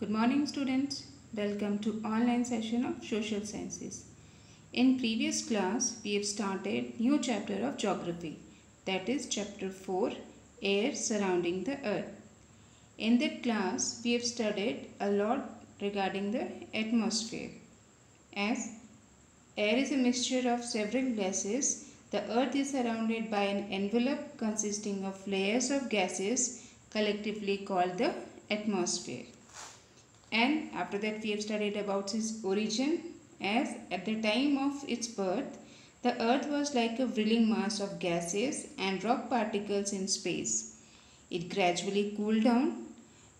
Good morning students. Welcome to online session of Social Sciences. In previous class we have started new chapter of geography, that is chapter 4, air surrounding the earth. In that class we have studied a lot regarding the atmosphere. As air is a mixture of several gases, the earth is surrounded by an envelope consisting of layers of gases collectively called the atmosphere. And after that we have studied about its origin, as at the time of its birth the earth was like a whirling mass of gases and rock particles in space. It gradually cooled down.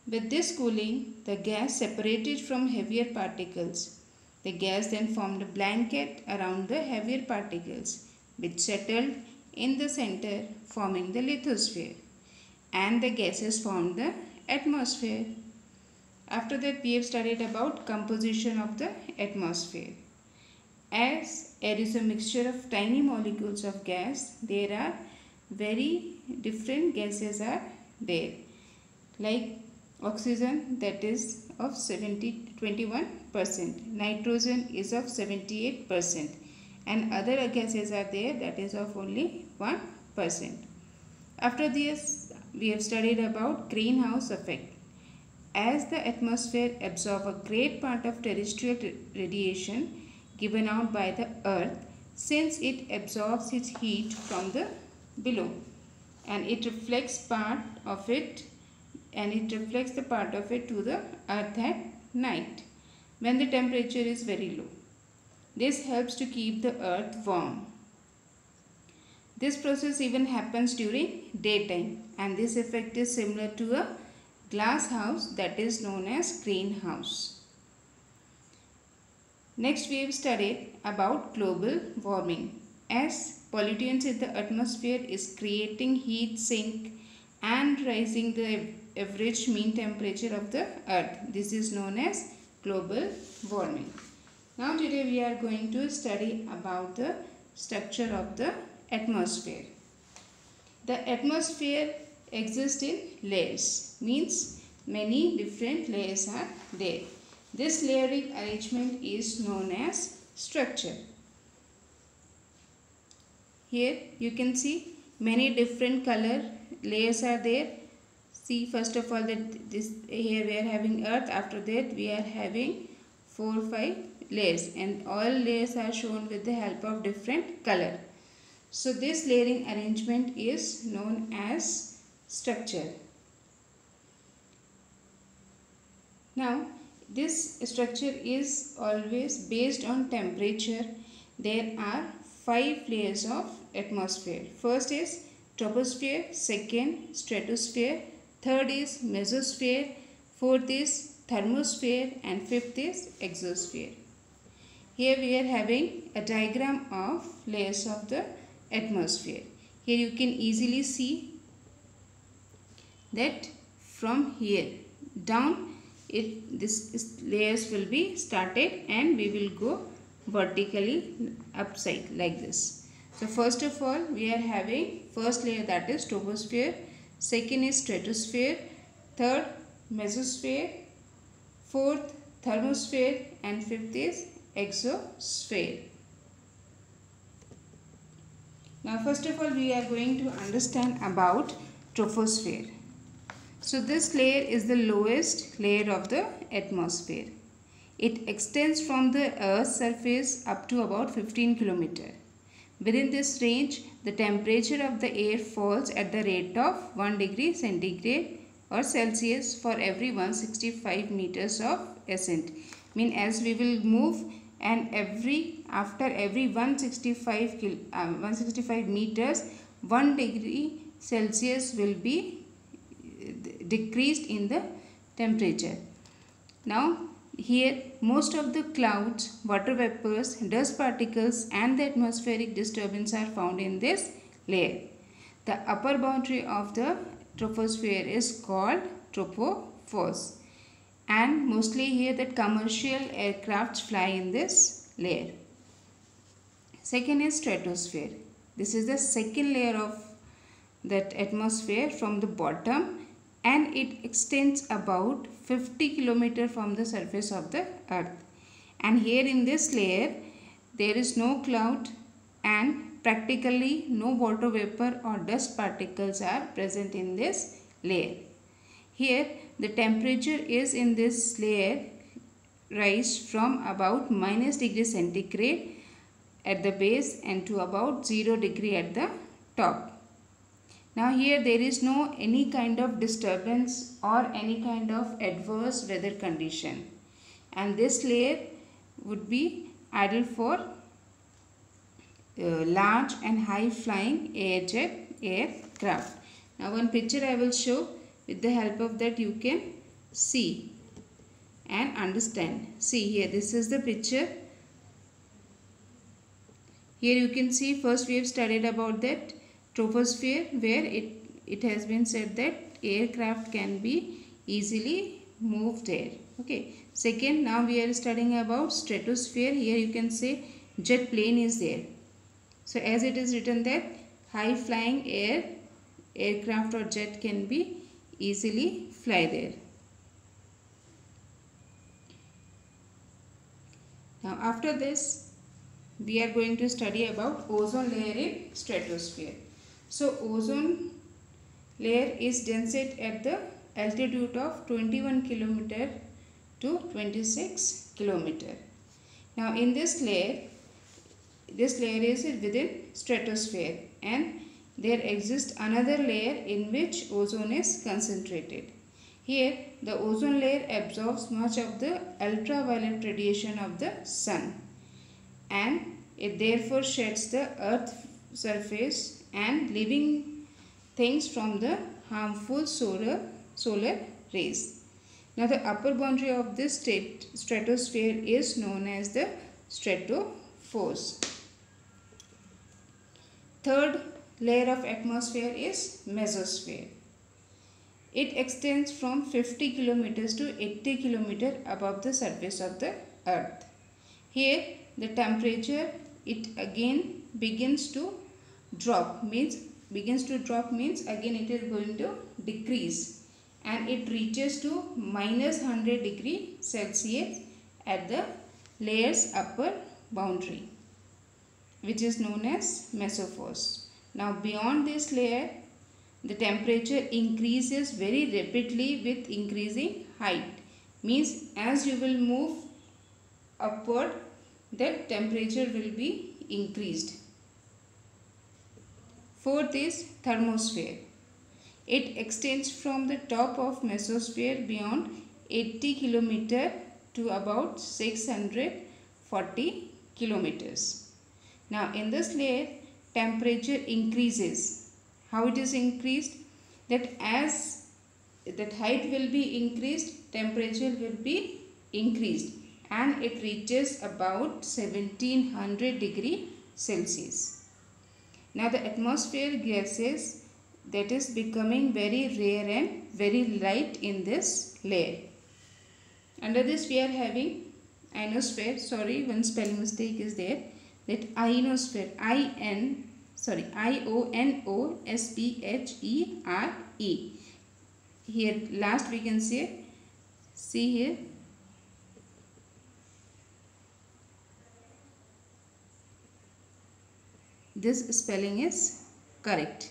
With this cooling, the gas separated from heavier particles. The gas then formed a blanket around the heavier particles, which settled in the center, forming the lithosphere, and the gases formed the atmosphere. After that we have studied about composition of the atmosphere. As air is a mixture of tiny molecules of gas, there are very different gases are there, like oxygen, that is of 21%, nitrogen is of 78%, and other gases are there that is of only 1%. After this we have studied about greenhouse effect. As the atmosphere absorbs a great part of terrestrial radiation given out by the earth, since it absorbs its heat from the below, and it reflects the part of it to the earth at night when the temperature is very low. This helps to keep the earth warm. This process even happens during daytime, and this effect is similar to a glass house, that is known as greenhouse. Next we have studied about global warming. As pollutants in the atmosphere is creating heat sink and rising the average mean temperature of the earth. This is known as global warming. Now today we are going to study about the structure of the atmosphere. The atmosphere exists in layers, means many different layers are there. This layering arrangement is known as structure. Here you can see many different color layers are there. See, first of all, that this here we are having earth, after that we are having 4 or 5 layers, and all layers are shown with the help of different color. So this layering arrangement is known as structure. Now this structure is always based on temperature. There are 5 layers of atmosphere. First is troposphere, second stratosphere, third is mesosphere, fourth is thermosphere, and fifth is exosphere. Here we are having a diagram of layers of the atmosphere. Here you can easily see that from here down this layers will be started, and we will go vertically upside like this. So first of all we are having first layer, that is troposphere, second is stratosphere, third mesosphere, fourth thermosphere, and fifth is exosphere. Now first of all we are going to understand about troposphere. So this layer is the lowest layer of the atmosphere. It extends from the Earth's surface up to about 15 km. Within this range, the temperature of the air falls at the rate of 1 degree centigrade or Celsius for every 165 meters of ascent. Mean as we will move, and after every 165 meters, 1 degree Celsius will be decreased in the temperature. Now here most of the clouds, water vapors, dust particles, and the atmospheric disturbance are found in this layer. The upper boundary of the troposphere is called tropopause, and mostly here that commercial aircrafts fly in this layer. Second is stratosphere. This is the second layer of that atmosphere from the bottom. and it extends about 50 km from the surface of the earth. And here in this layer there is no cloud and practically no water vapor or dust particles are present in this layer. Here the temperature is in this layer rise from about -degree centigrade at the base and to about 0 degree at the top. Now here there is no any kind of disturbance or any kind of adverse weather condition, and this layer would be ideal for large and high flying aircraft. Now one picture I will show. With the help of that you can see and understand. See here, this is the picture. Here you can see first we have studied about that troposphere, where it has been said that aircraft can be easily moved there. Okay. Second, now we are studying about stratosphere. Here you can say jet plane is there. So as it is written that high flying aircraft or jet can be easily fly there. Now after this we are going to study about ozone layer in stratosphere. So ozone layer is densest at the altitude of 21 km to 26 km. Now in this layer is within stratosphere, and there exists another layer in which ozone is concentrated. Here the ozone layer absorbs much of the ultraviolet radiation of the sun, and it therefore shades the earth's surface and living things from the harmful solar rays. Now the upper boundary of this stratosphere is known as the stratoforce. Third layer of atmosphere is mesosphere. It extends from 50 km to 80 km above the surface of the earth. Here the temperature it again begins to drop means again it is going to decrease, and it reaches to -100 degree Celsius at the layer's upper boundary, which is known as mesoforce. Now beyond this layer the temperature increases very rapidly with increasing height, means as you will move upward the temperature will be increased. Fourth is thermosphere. It extends from the top of mesosphere beyond 80 km to about 640 km. Now in this layer temperature increases. How it is increased? That as that height will be increased, temperature will be increased, and it reaches about 1700 degree Celsius. Now the atmosphere gases that is becoming very rare and very light in this layer. Under this we are having ionosphere. Sorry, one spelling mistake is there. That ionosphere, ionosphere. Here last we can say, see here, this spelling is correct.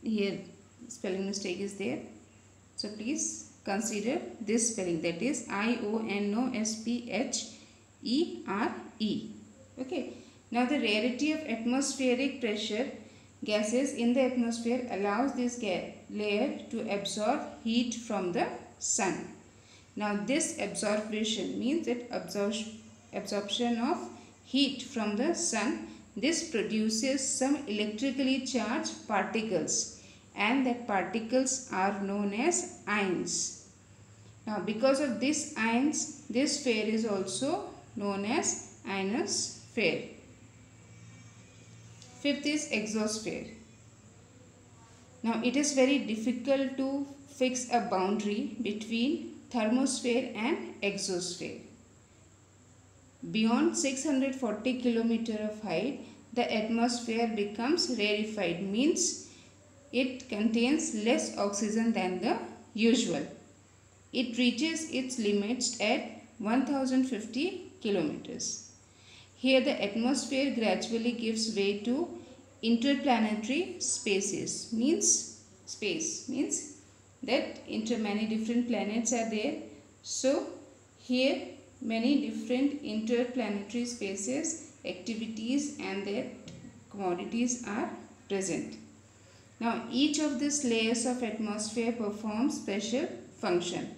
Here spelling mistake is there, so please consider this spelling, that is ionosphere. Okay. Now the rarity of atmospheric pressure gases in the atmosphere allows this layer to absorb heat from the sun. Now this absorption means that absorption of heat from the sun, this produces some electrically charged particles, and that particles are known as ions. Now because of these ions, this sphere is also known as ionosphere. Fifth is exosphere. Now it is very difficult to fix a boundary between thermosphere and exosphere. Beyond 640 km of height, the atmosphere becomes rarefied, means it contains less oxygen than the usual. It reaches its limits at 1050 kilometers. Here the atmosphere gradually gives way to interplanetary spaces. Space means that many different planets are there. So here many different interplanetary spaces, activities and their commodities are present. Now each of these layers of atmosphere performs special function.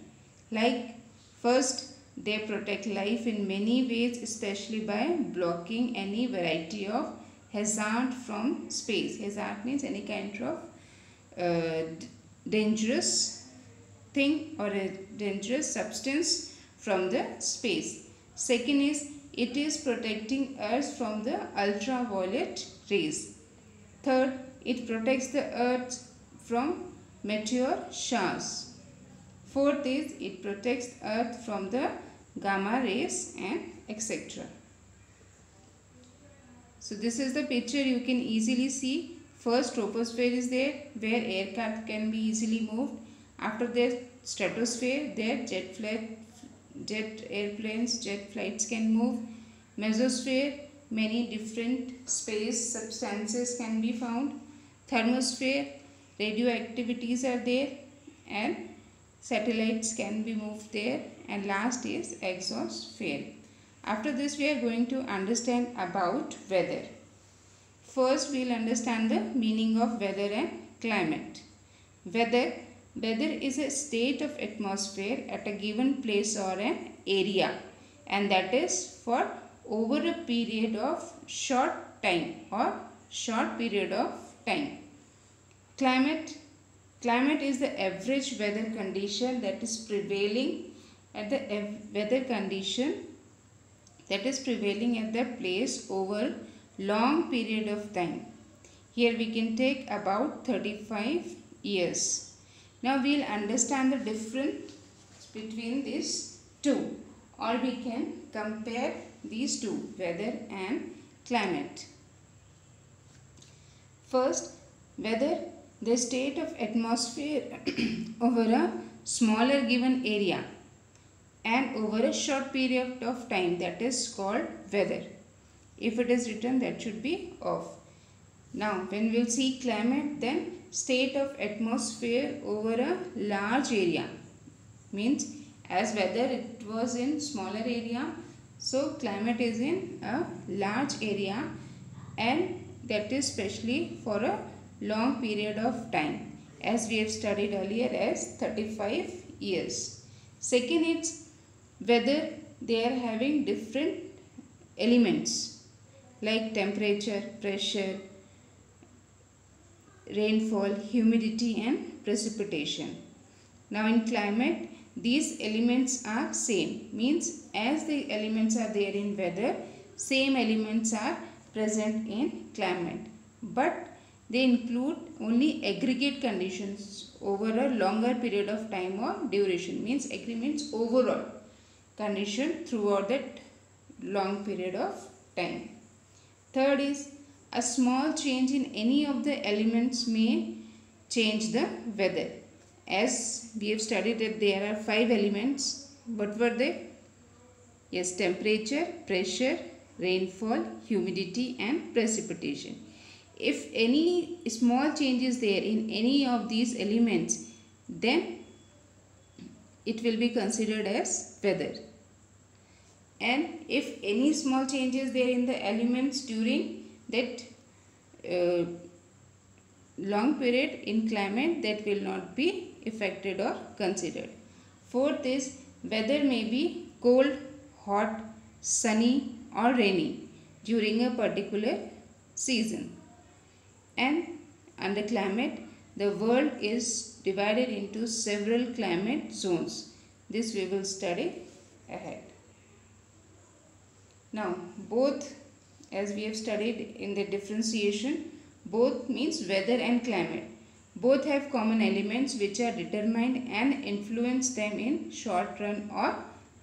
Like first, they protect life in many ways, especially by blocking any variety of hazard from space. Hazard means any kind of dangerous thing or a dangerous substance from the space. Second is, it is protecting Earth from the ultraviolet rays. Third, it protects the Earth from meteor showers. Fourth is, it protects Earth from the gamma rays and etc. So this is the picture you can easily see. First, troposphere is there where aircraft can be easily moved. After that, stratosphere, there jet airplanes, jet flights can move. Mesosphere, many different space substances can be found. Thermosphere, radioactivities are there and satellites can be moved there. And last is exosphere. After this, we are going to understand about weather. First, we will understand the meaning of weather and climate. Weather is a state of atmosphere at a given place or an area, and that is for over a period of short time or short period of time. Climate is the average weather condition that is prevailing at the place over long period of time. Here we can take about 35 years. Now we will understand the difference between these two, or we can compare these two, weather and climate. First, weather, the state of atmosphere over a smaller given area and over a short period of time, that is called weather. If it is written, that should be off. Now when we will see climate, then state of atmosphere over a large area, means as weather it was in smaller area, so climate is in a large area, and that is specially for a long period of time, as we have studied earlier as 35 years. Second, it's weather, they are having different elements like temperature, pressure, rainfall, humidity and precipitation. Now in climate, these elements are same, means as the elements are there in weather, same elements are present in climate, but they include only aggregate conditions over a longer period of time or duration, means means overall condition throughout that long period of time. Third is, a small change in any of the elements may change the weather. As we have studied that there are 5 elements. What were they? Yes, temperature, pressure, rainfall, humidity and precipitation. If any small change is there in any of these elements, then it will be considered as weather. And if any small change is there in the elements during that long period in climate, that will not be affected or considered. Fourth is, weather may be cold, hot, sunny or rainy during a particular season. And under climate, the world is divided into several climate zones. This we will study ahead. Now both, as we have studied in the differentiation, both means weather and climate. Both have common elements which are determined and influence them in short run or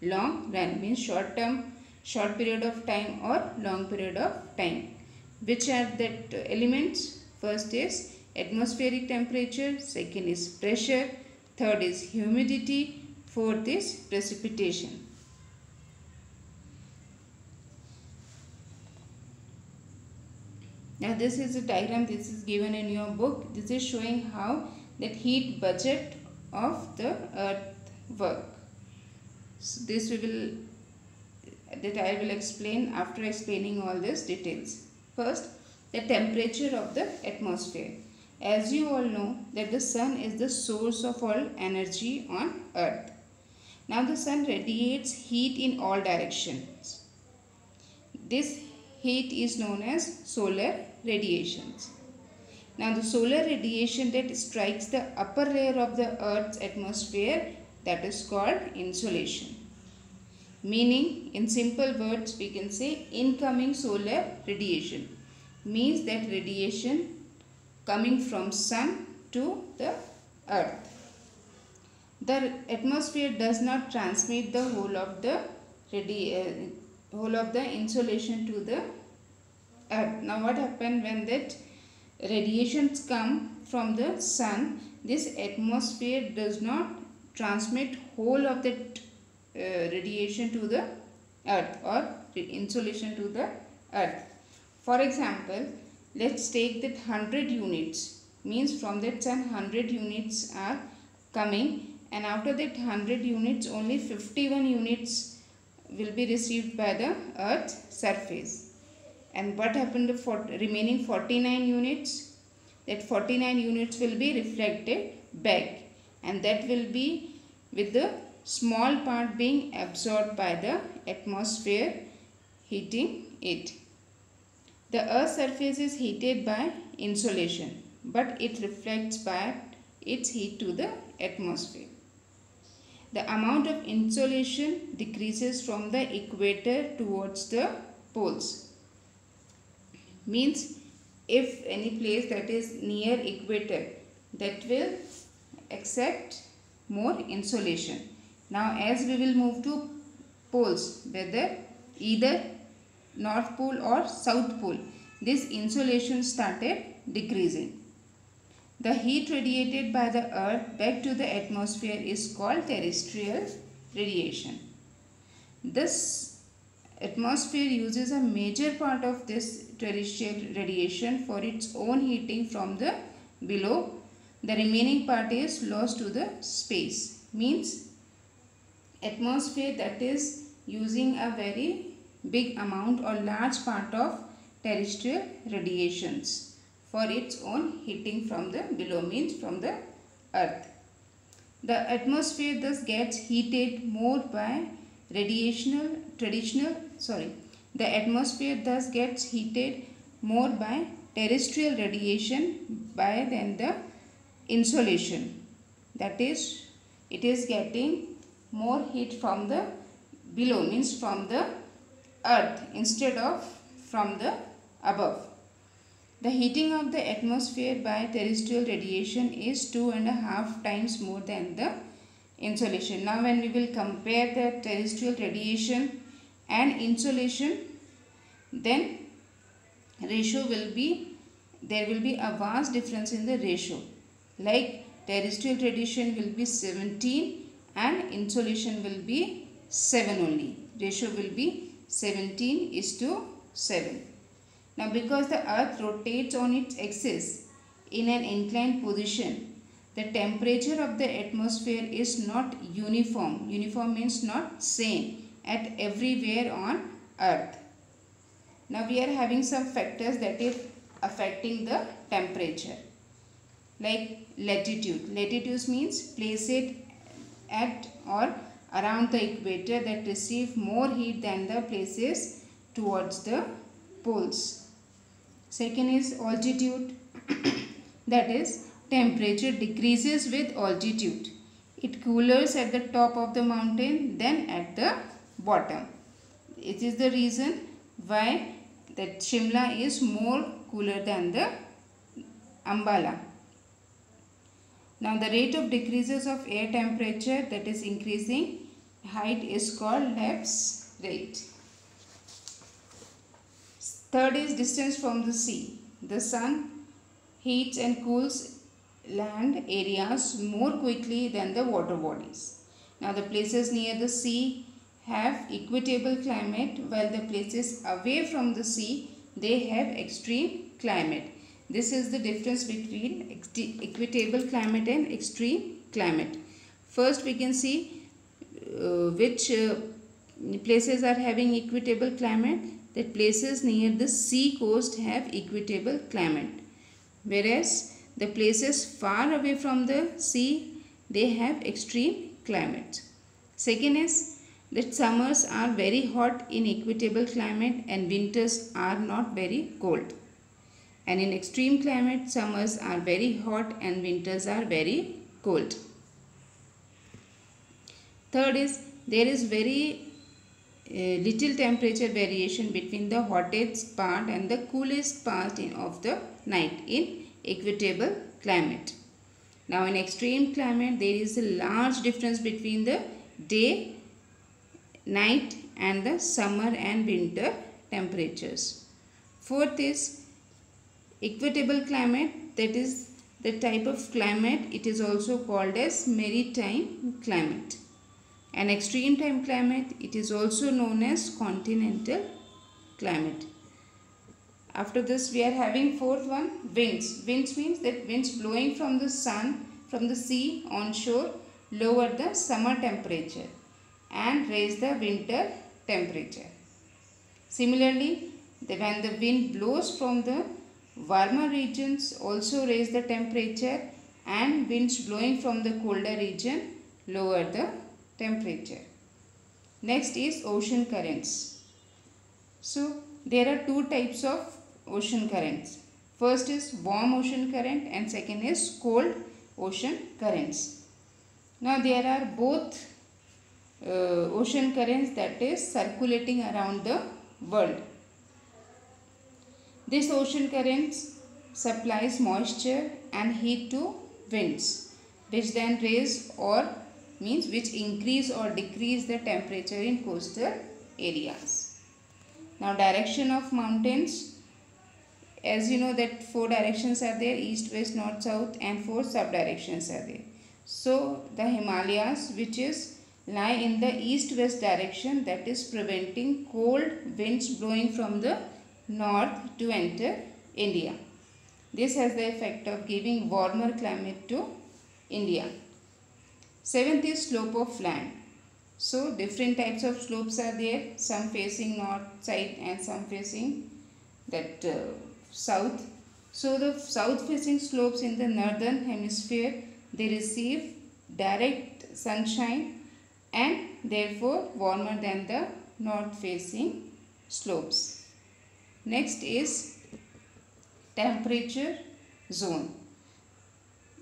long run, means short period of time or long period of time. Which are that elements? First is atmospheric temperature, second is pressure, Third is humidity. Fourth is precipitation. Now this is a diagram. This is given in your book. This is showing how that heat budget of the earth work. So this I will explain after explaining all these details. First, the temperature of the atmosphere. As you all know that the sun is the source of all energy on earth. Now the sun radiates heat in all directions. This heat is known as solar radiations. Now the solar radiation that strikes the upper layer of the earth's atmosphere, that is called insolation. Meaning, in simple words, we can say incoming solar radiation means that radiation coming from sun to the earth. The atmosphere does not transmit the whole of the insolation to the earth. Now what happens when that radiations come from the sun? This atmosphere does not transmit whole of that radiation to the earth or insolation to the earth. For example, let's take that 100 units, means from that sun 100 units are coming, and after that 100 units only 51 units will be received by the earth's surface. And what happened to remaining 49 units? That 49 units will be reflected back, and that will be with the small part being absorbed by the atmosphere, heating it. The earth's surface is heated by insolation, but it reflects back its heat to the atmosphere. The amount of insolation decreases from the equator towards the poles. Means if any place that is near equator, that will accept more insolation. Now as we will move to poles, whether either North Pole or South Pole, this insolation started decreasing. The heat radiated by the earth back to the atmosphere is called terrestrial radiation. This atmosphere uses a major part of this terrestrial radiation for its own heating from the below. The remaining part is lost to the space. Means atmosphere that is using a very big amount or large part of terrestrial radiations for its own heating from the below, means from the earth. The atmosphere thus gets heated more by the atmosphere thus gets heated more by terrestrial radiation than the insolation. That is, it is getting more heat from the below, means from the earth instead of from the above. The heating of the atmosphere by terrestrial radiation is 2.5 times more than the insolation. Now when we will compare the terrestrial radiation and insolation, then ratio will be, there will be a vast difference in the ratio. Like terrestrial radiation will be 17 and insolation will be 7 only. Ratio will be 17:7. Now because the earth rotates on its axis in an inclined position, the temperature of the atmosphere is not uniform. Uniform means not same at everywhere on earth. Now we are having some factors that is affecting the temperature, like latitude. Latitude means placed at or around the equator that receive more heat than the places towards the poles. Second is altitude. That is, temperature decreases with altitude. It coolers at the top of the mountain than at the bottom. It is the reason why that Shimla is more cooler than the Ambala. Now the rate of decreases of air temperature that is increasing height is called lapse rate. Third is distance from the sea. The sun heats and cools land areas more quickly than the water bodies. Now the places near the sea have equatable climate, while the places away from the sea, they have extreme climate. This is the difference between equatable climate and extreme climate. First we can see which places are having equatable climate. That places near the sea coast have equatable climate, whereas the places far away from the sea, they have extreme climate. Second is that summers are very hot in equatable climate and winters are not very cold. And in extreme climate, summers are very hot and winters are very cold. Third is there is very little temperature variation between the hottest part and the coolest part of the night in equatable climate. Now in extreme climate there is a large difference between the day, night and the summer and winter temperatures. Fourth is equatable climate, that is the type of climate, it is also called as maritime climate. And extreme time climate, it is also known as continental climate. After this we are having fourth one, winds. Winds means that winds blowing from the sun, from the sea onshore, lower the summer temperature and raise the winter temperature. Similarly, when the wind blows from the warmer regions also raise the temperature, and winds blowing from the colder region lower the temperature. Next is ocean currents. So there are two types of ocean currents. First is warm ocean current and second is cold ocean currents. Now there are both ocean currents that is circulating around the world. This ocean currents supplies moisture and heat to winds, which then raise or means which increase or decrease the temperature in coastal areas. Now direction of mountains, as you know that four directions are there, east, west, north, south, and four sub-directions are there. So the Himalayas, which is lie in the east-west direction, that is preventing cold winds blowing from the north to enter India. This has the effect of giving warmer climate to India. Seventh is slope of land. So different types of slopes are there, some facing north side and some facing that south. So the south facing slopes in the northern hemisphere, they receive direct sunshine and therefore warmer than the north facing slopes. Next is temperature zone.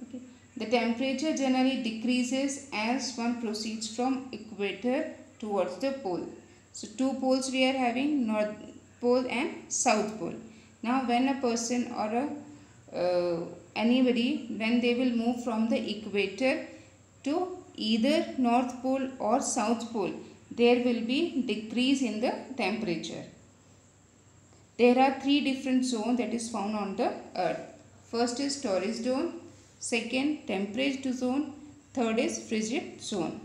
Okay. The temperature generally decreases as one proceeds from equator towards the pole. So two poles we are having, north pole and south pole. Now when a person or anybody, when they will move from the equator to either north pole or south pole, there will be decrease in the temperature. There are three different zones that is found on the earth. First is torrid zone, second temperate zone, third is frigid zone.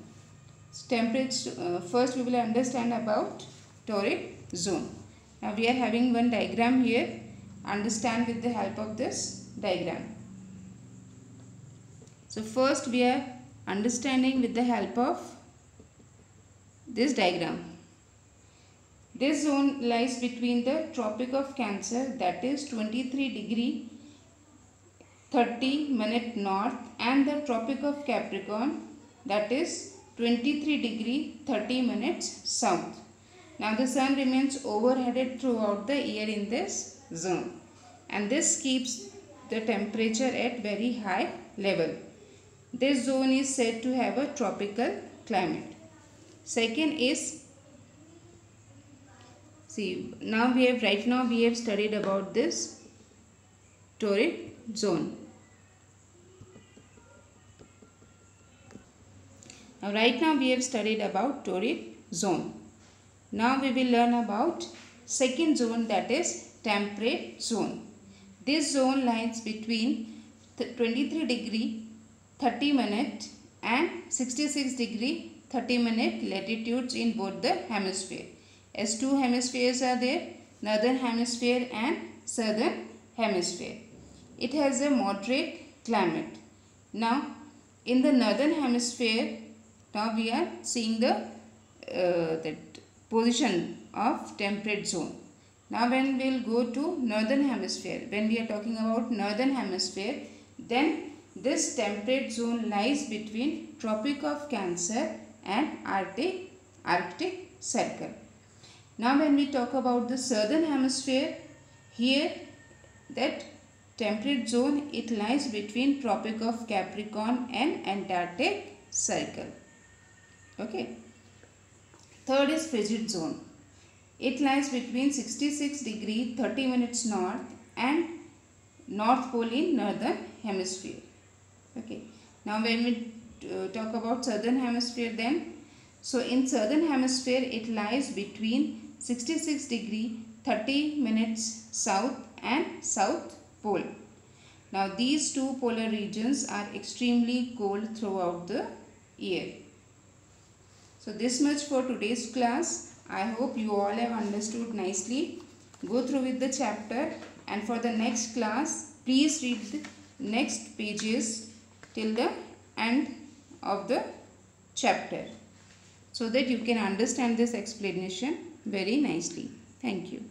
First we will understand about torrid zone. Now we are having one diagram here. Understand with the help of this diagram. So first we are understanding with the help of this diagram. This zone lies between the Tropic of Cancer, that is 23° 30' north, and the Tropic of Capricorn, that is 23° 30' south. Now the sun remains overheaded throughout the year in this zone, and this keeps the temperature at very high level. This zone is said to have a tropical climate. Second is, right now we have studied about this torrid zone. Right now we have studied about torrid zone. Now we will learn about second zone, that is temperate zone. This zone lies between 23 degree 30 minute and 66 degree 30 minute latitudes in both the hemisphere, as two hemispheres are there, northern hemisphere and southern hemisphere. It has a moderate climate. Now in the northern hemisphere, now we are seeing the that position of temperate zone. Now when we will go to northern hemisphere, when we are talking about northern hemisphere, then this temperate zone lies between Tropic of Cancer and Arctic Circle. Now when we talk about the southern hemisphere, here that temperate zone, it lies between Tropic of Capricorn and Antarctic Circle. Okay. Third is frigid zone. It lies between 66 degree 30 minutes north and North Pole in northern hemisphere. Okay. Now when we talk about southern hemisphere, then so in southern hemisphere it lies between 66 degree 30 minutes south and South Pole. Now these two polar regions are extremely cold throughout the year. So this much for today's class. I hope you all have understood nicely. Go through with the chapter, and for the next class, please read the next pages till the end of the chapter, so that you can understand this explanation very nicely. Thank you.